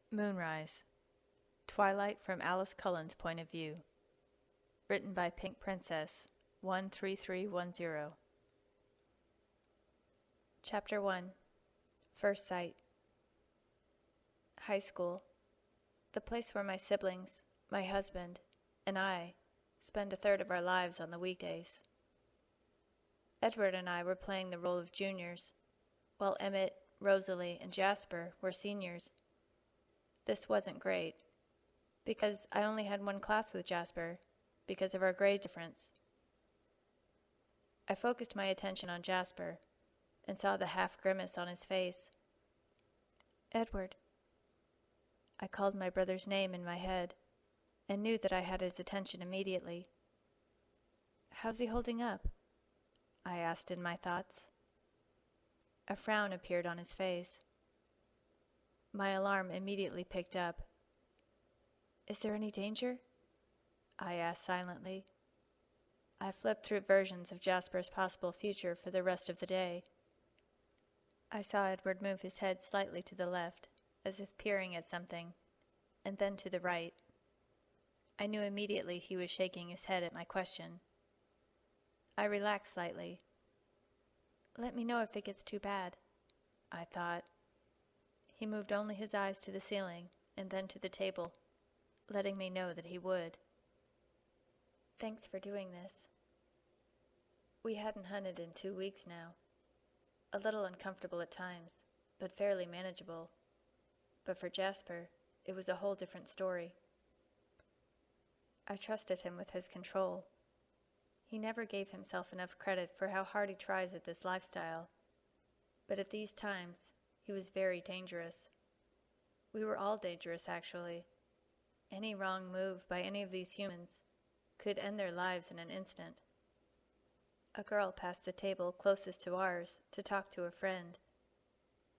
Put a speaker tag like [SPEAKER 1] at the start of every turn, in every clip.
[SPEAKER 1] Moonrise. Twilight from Alice Cullen's point of view. Written by Pink Princess 13310. Chapter 1. First Sight. High school. The place where my siblings, my husband, and I spend a third of our lives on the weekdays. Edward and I were playing the role of juniors, while Emmett, Rosalie, and Jasper were seniors. This wasn't great, because I only had one class with Jasper, because of our grade difference. I focused my attention on Jasper, and saw the half-grimace on his face. Edward. I called my brother's name in my head, and knew that I had his attention immediately. How's he holding up? I asked in my thoughts. A frown appeared on his face. My alarm immediately picked up. Is there any danger? I asked silently. I flipped through versions of Jasper's possible future for the rest of the day. I saw Edward move his head slightly to the left, as if peering at something, and then to the right. I knew immediately he was shaking his head at my question. I relaxed slightly. Let me know if it gets too bad, I thought. He moved only his eyes to the ceiling and then to the table, letting me know that he would. Thanks for doing this. We hadn't hunted in 2 weeks now. A little uncomfortable at times, but fairly manageable. But for Jasper, it was a whole different story. I trusted him with his control. He never gave himself enough credit for how hard he tries at this lifestyle. But at these times, he was very dangerous. We were all dangerous, actually. Any wrong move by any of these humans could end their lives in an instant. A girl passed the table closest to ours to talk to a friend.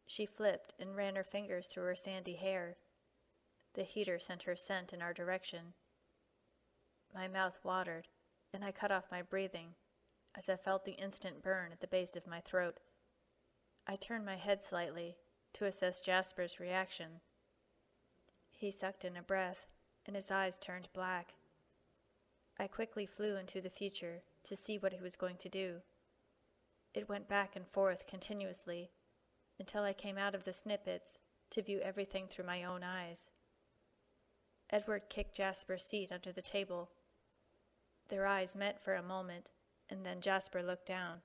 [SPEAKER 1] She flipped and ran her fingers through her sandy hair. The heater sent her scent in our direction. My mouth watered, and I cut off my breathing as I felt the instant burn at the base of my throat. I turned my head slightly to assess Jasper's reaction. He sucked in a breath, and his eyes turned black. I quickly flew into the future to see what he was going to do. It went back and forth continuously until I came out of the snippets to view everything through my own eyes. Edward kicked Jasper's seat under the table. Their eyes met for a moment, and then Jasper looked down.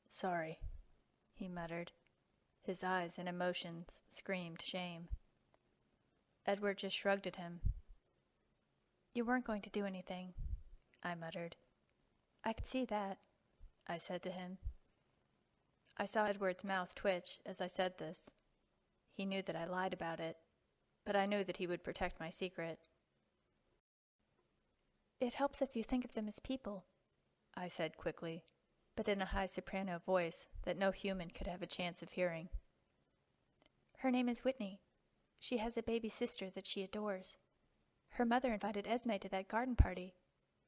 [SPEAKER 1] Sorry, he muttered. His eyes and emotions screamed shame. Edward just shrugged at him. You weren't going to do anything, I muttered. I could see that, I said to him. I saw Edward's mouth twitch as I said this. He knew that I lied about it, but I knew that he would protect my secret. It helps if you think of them as people, I said quickly, but in a high soprano voice that no human could have a chance of hearing. Her name is Whitney. She has a baby sister that she adores. Her mother invited Esme to that garden party.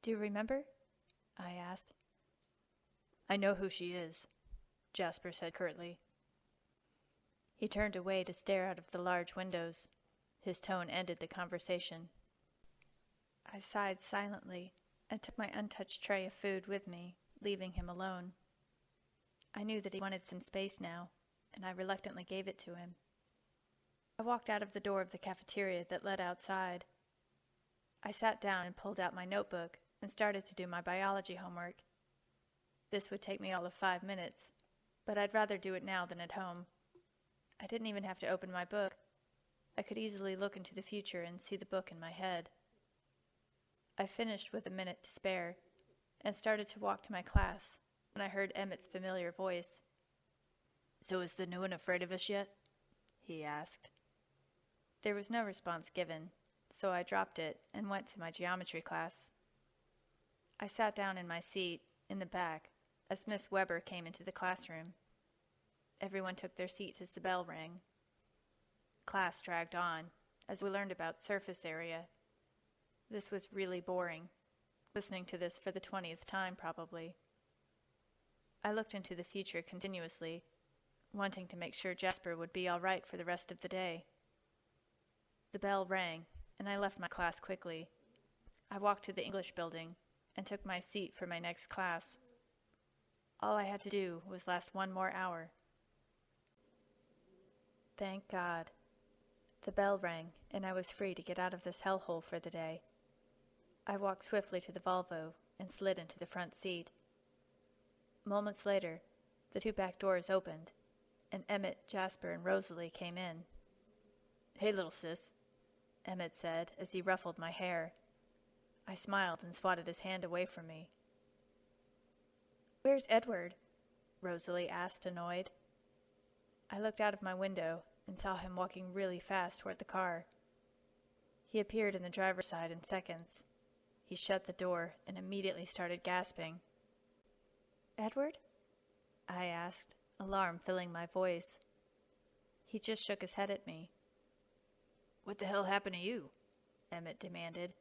[SPEAKER 1] Do you remember? I asked. I know who she is, Jasper said curtly. He turned away to stare out of the large windows. His tone ended the conversation. I sighed silently and took my untouched tray of food with me, leaving him alone. I knew that he wanted some space now, and I reluctantly gave it to him. I walked out of the door of the cafeteria that led outside. I sat down and pulled out my notebook and started to do my biology homework. This would take me all of 5 minutes, but I'd rather do it now than at home. I didn't even have to open my book. I could easily look into the future and see the book in my head. I finished with a minute to spare and started to walk to my class when I heard Emmett's familiar voice. So is the new one afraid of us yet? He asked. There was no response given, so I dropped it and went to my geometry class. I sat down in my seat in the back as Miss Weber came into the classroom. Everyone took their seats as the bell rang. Class dragged on as we learned about surface area. This was really boring, listening to this for the 20th time probably. I looked into the future continuously, wanting to make sure Jasper would be all right for the rest of the day. The bell rang, and I left my class quickly. I walked to the English building and took my seat for my next class. All I had to do was last one more hour. Thank God. The bell rang, and I was free to get out of this hellhole for the day. I walked swiftly to the Volvo and slid into the front seat. Moments later, the 2 back doors opened, and Emmett, Jasper, and Rosalie came in. "Hey, little sis," Emmett said as he ruffled my hair. I smiled and swatted his hand away from me. "Where's Edward?" Rosalie asked, annoyed. I looked out of my window and saw him walking really fast toward the car. He appeared in the driver's side in seconds. He shut the door and immediately started gasping. "Edward?" I asked, alarm filling my voice. He just shook his head at me. "What the hell happened to you?" Emmett demanded.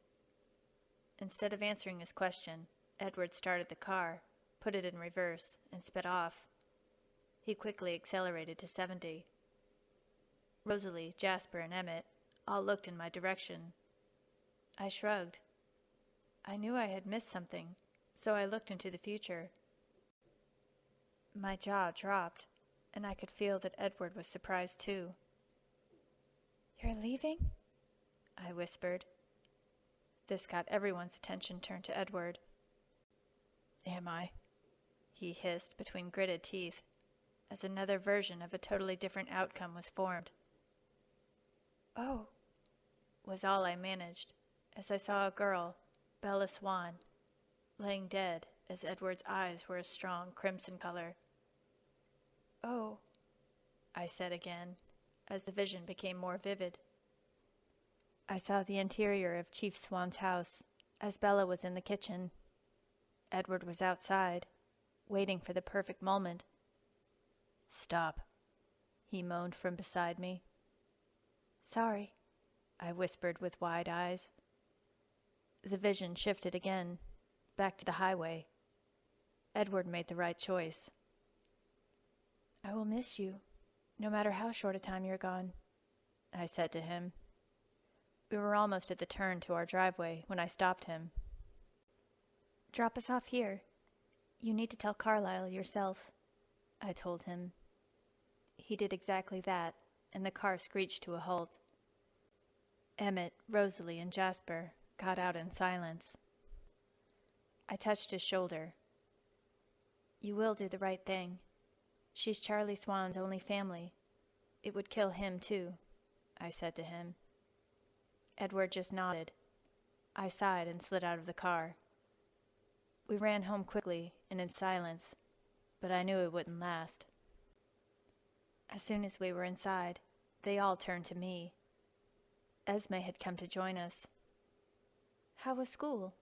[SPEAKER 1] Instead of answering his question, Edward started the car, put it in reverse, and sped off. He quickly accelerated to 70. Rosalie, Jasper, and Emmett all looked in my direction. I shrugged. I knew I had missed something, so I looked into the future. My jaw dropped, and I could feel that Edward was surprised too. "You're leaving?" I whispered. This got everyone's attention turned to Edward. "Am I?" he hissed between gritted teeth, as another version of a totally different outcome was formed. "Oh," was all I managed, as I saw a girl, Bella Swan, laying dead as Edward's eyes were a strong crimson color. "Oh," I said again, as the vision became more vivid. I saw the interior of Chief Swan's house, as Bella was in the kitchen. Edward was outside, waiting for the perfect moment. "Stop," he moaned from beside me. "Sorry," I whispered with wide eyes. The vision shifted again, back to the highway. Edward made the right choice. "I will miss you, no matter how short a time you're gone," I said to him. We were almost at the turn to our driveway when I stopped him. "Drop us off here. You need to tell Carlisle yourself," I told him. He did exactly that, and the car screeched to a halt. Emmett, Rosalie, and Jasper got out in silence. I touched his shoulder. "You will do the right thing. She's Charlie Swan's only family. It would kill him, too," I said to him. Edward just nodded. I sighed and slid out of the car. We ran home quickly and in silence, but I knew it wouldn't last. As soon as we were inside, they all turned to me. Esme had come to join us. "How was school?"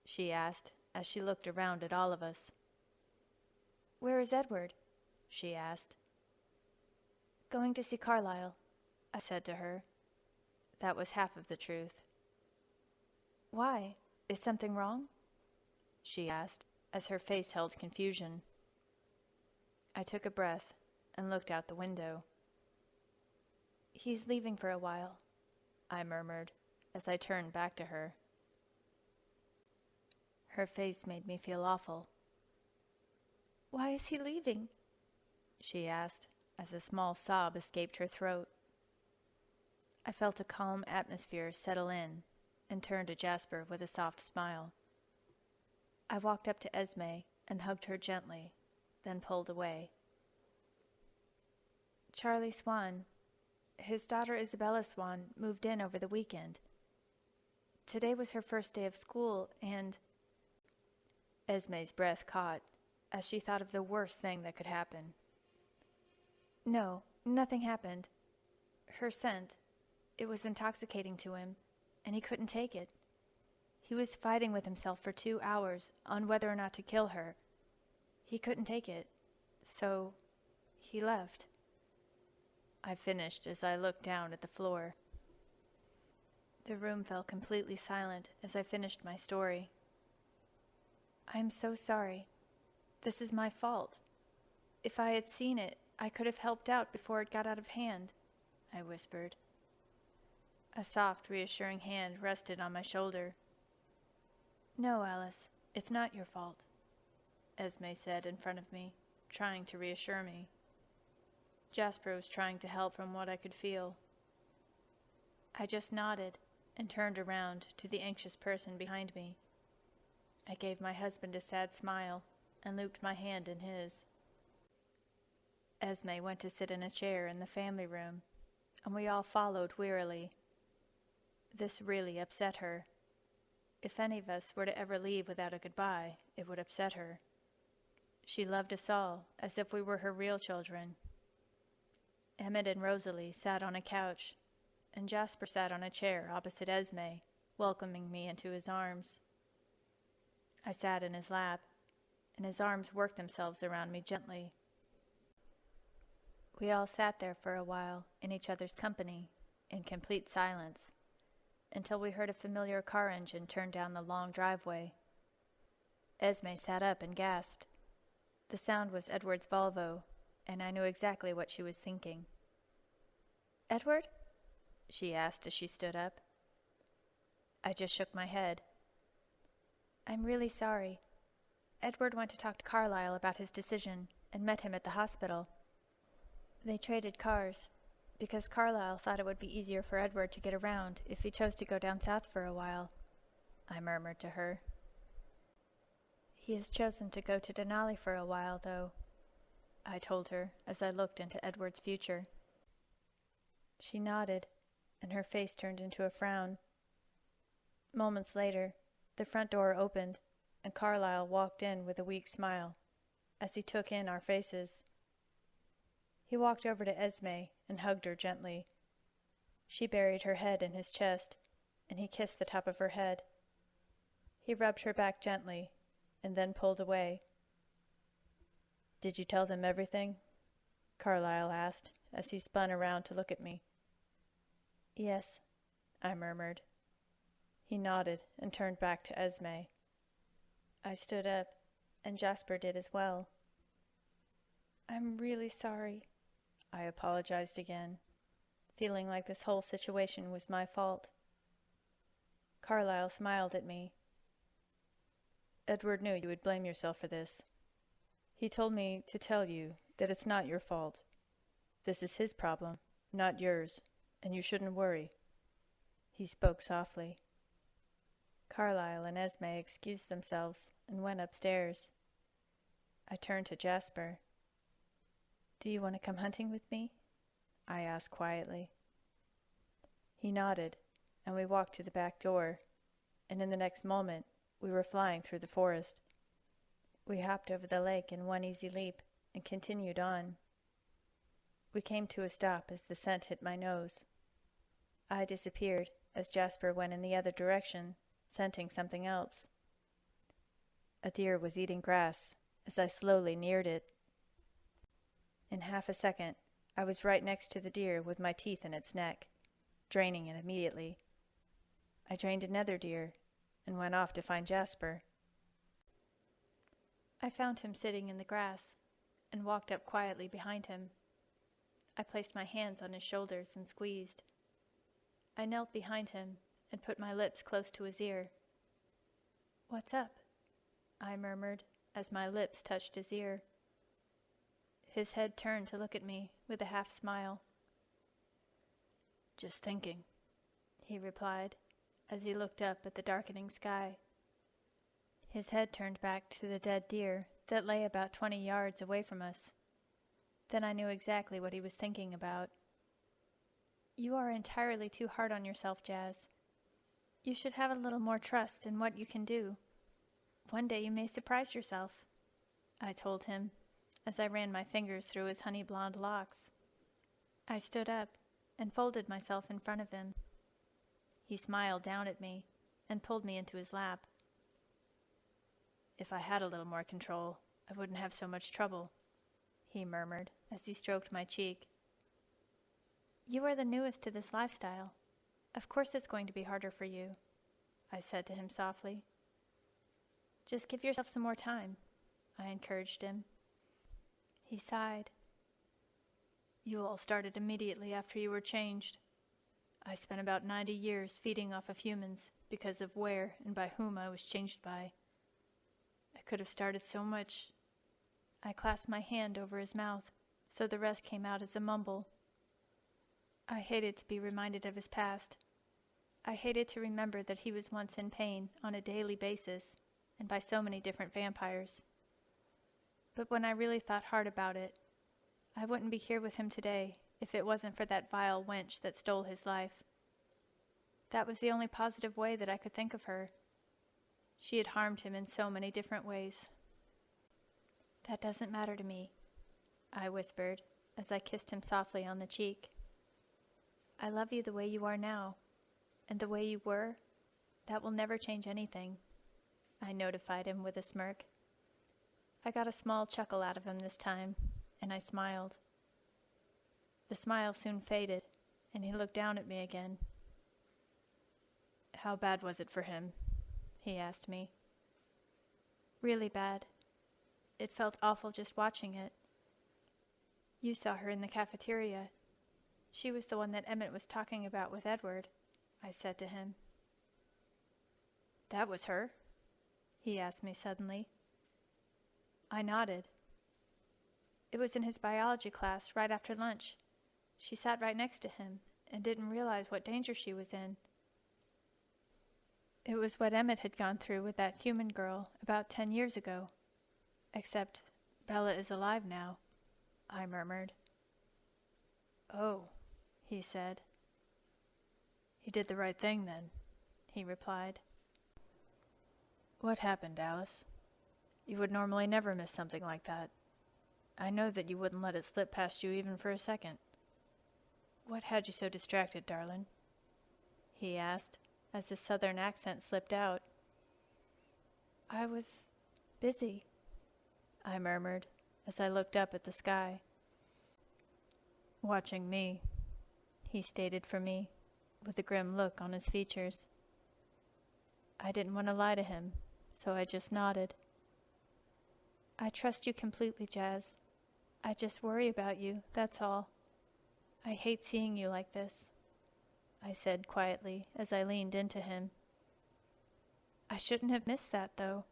[SPEAKER 1] she asked as she looked around at all of us. "Where is Edward?" she asked. "Going to see Carlisle," I said to her. That was half of the truth. "Why? Is something wrong?" she asked, as her face held confusion. I took a breath and looked out the window. "He's leaving for a while," I murmured as I turned back to her. Her face made me feel awful. "Why is he leaving?" she asked, as a small sob escaped her throat. I felt a calm atmosphere settle in and turned to Jasper with a soft smile. I walked up to Esme and hugged her gently, then pulled away. "Charlie Swan, his daughter Isabella Swan, moved in over the weekend. Today was her first day of school, and—" Esme's breath caught as she thought of the worst thing that could happen. "No, nothing happened. Her scent, it was intoxicating to him, and he couldn't take it. He was fighting with himself for 2 hours on whether or not to kill her. He couldn't take it, so he left." I finished as I looked down at the floor. The room fell completely silent as I finished my story. "I am so sorry. This is my fault. If I had seen it, I could have helped out before it got out of hand," I whispered. A soft, reassuring hand rested on my shoulder. "No, Alice, it's not your fault," Esme said in front of me, trying to reassure me. Jasper was trying to help from what I could feel. I just nodded and turned around to the anxious person behind me. I gave my husband a sad smile and looped my hand in his. Esme went to sit in a chair in the family room, and we all followed wearily. This really upset her. If any of us were to ever leave without a goodbye, it would upset her. She loved us all as if we were her real children. Emmett and Rosalie sat on a couch, and Jasper sat on a chair opposite Esme, welcoming me into his arms. I sat in his lap, and his arms worked themselves around me gently. We all sat there for a while in each other's company, in complete silence, until we heard a familiar car engine turn down the long driveway. Esme sat up and gasped. The sound was Edward's Volvo, and I knew exactly what she was thinking. "Edward?" she asked as she stood up. I just shook my head. "I'm really sorry. Edward went to talk to Carlisle about his decision and met him at the hospital. They traded cars, because Carlisle thought it would be easier for Edward to get around if he chose to go down south for a while," I murmured to her. "He has chosen to go to Denali for a while, though," I told her as I looked into Edward's future. She nodded, and her face turned into a frown. Moments later, the front door opened, and Carlisle walked in with a weak smile as he took in our faces. He walked over to Esme and hugged her gently. She buried her head in his chest, and he kissed the top of her head. He rubbed her back gently, and then pulled away. "Did you tell them everything?" Carlisle asked as he spun around to look at me. "Yes," I murmured. He nodded and turned back to Esme. I stood up, and Jasper did as well. "I'm really sorry," I apologized again, feeling like this whole situation was my fault. Carlisle smiled at me. "Edward knew you would blame yourself for this. He told me to tell you that it's not your fault. This is his problem, not yours, and you shouldn't worry." He spoke softly. Carlisle and Esme excused themselves and went upstairs. I turned to Jasper. "Do you want to come hunting with me?" I asked quietly. He nodded, and we walked to the back door, and in the next moment we were flying through the forest. We hopped over the lake in one easy leap and continued on. We came to a stop as the scent hit my nose. I disappeared as Jasper went in the other direction, scenting something else. A deer was eating grass as I slowly neared it. In half a second, I was right next to the deer with my teeth in its neck, draining it immediately. I drained another deer and went off to find Jasper. I found him sitting in the grass and walked up quietly behind him. I placed my hands on his shoulders and squeezed. I knelt behind him and put my lips close to his ear. "What's up?" I murmured as my lips touched his ear. His head turned to look at me with a half smile. "Just thinking," he replied as he looked up at the darkening sky. His head turned back to the dead deer that lay about 20 yards away from us. Then I knew exactly what he was thinking about. "You are entirely too hard on yourself, Jazz. You should have a little more trust in what you can do. One day you may surprise yourself," I told him as I ran my fingers through his honey blonde locks. I stood up and folded myself in front of him. He smiled down at me and pulled me into his lap. "If I had a little more control, I wouldn't have so much trouble," he murmured as he stroked my cheek. "You are the newest to this lifestyle. Of course it's going to be harder for you," I said to him softly. "Just give yourself some more time," I encouraged him. He sighed. "You all started immediately after you were changed. I spent about 90 years feeding off of humans because of where and by whom I was changed by. I could have started so much. I clasped my hand over his mouth, so the rest came out as a mumble. I hated to be reminded of his past. I hated to remember that he was once in pain on a daily basis, and by so many different vampires. But when I really thought hard about it, I wouldn't be here with him today if it wasn't for that vile wench that stole his life. That was the only positive way that I could think of her. She had harmed him in so many different ways. That doesn't matter to me, I whispered as I kissed him softly on the cheek. I love you the way you are now, and the way you were, that will never change anything, I notified him with a smirk. I got a small chuckle out of him this time, and I smiled. The smile soon faded, and he looked down at me again. How bad was it for him? He asked me. Really bad. It felt awful just watching it. You saw her in the cafeteria. She was the one that Emmett was talking about with Edward, I said to him. That was her? He asked me suddenly. I nodded. It was in his biology class right after lunch. She sat right next to him and didn't realize what danger she was in. It was what Emmett had gone through with that human girl about 10 years ago. Except Bella is alive now, I murmured. Oh, he said. He did the right thing then, he replied. What happened, Alice? You would normally never miss something like that. I know that you wouldn't let it slip past you even for a second. What had you so distracted, darling? He asked, as his southern accent slipped out. I was busy, I murmured, as I looked up at the sky. Watching me, he stated for me, with a grim look on his features. I didn't want to lie to him, so I just nodded. I trust you completely, Jazz. I just worry about you, that's all. I hate seeing you like this, I said quietly as I leaned into him. I shouldn't have missed that, though.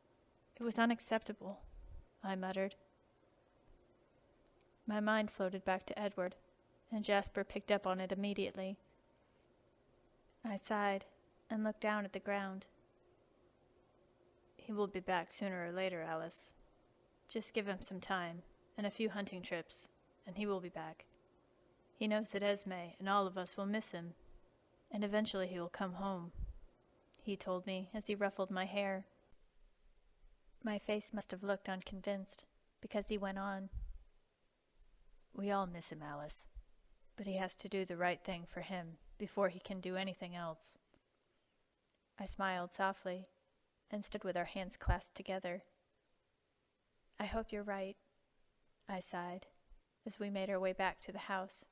[SPEAKER 1] It was unacceptable, I muttered. My mind floated back to Edward, and Jasper picked up on it immediately. I sighed and looked down at the ground. He will be back sooner or later, Alice. Just give him some time and a few hunting trips, and he will be back. He knows that Esme and all of us will miss him, and eventually he will come home, he told me as he ruffled my hair. My face must have looked unconvinced, because he went on. We all miss him, Alice, but he has to do the right thing for him before he can do anything else. I smiled softly and stood with our hands clasped together. I hope you're right, I sighed, as we made our way back to the house.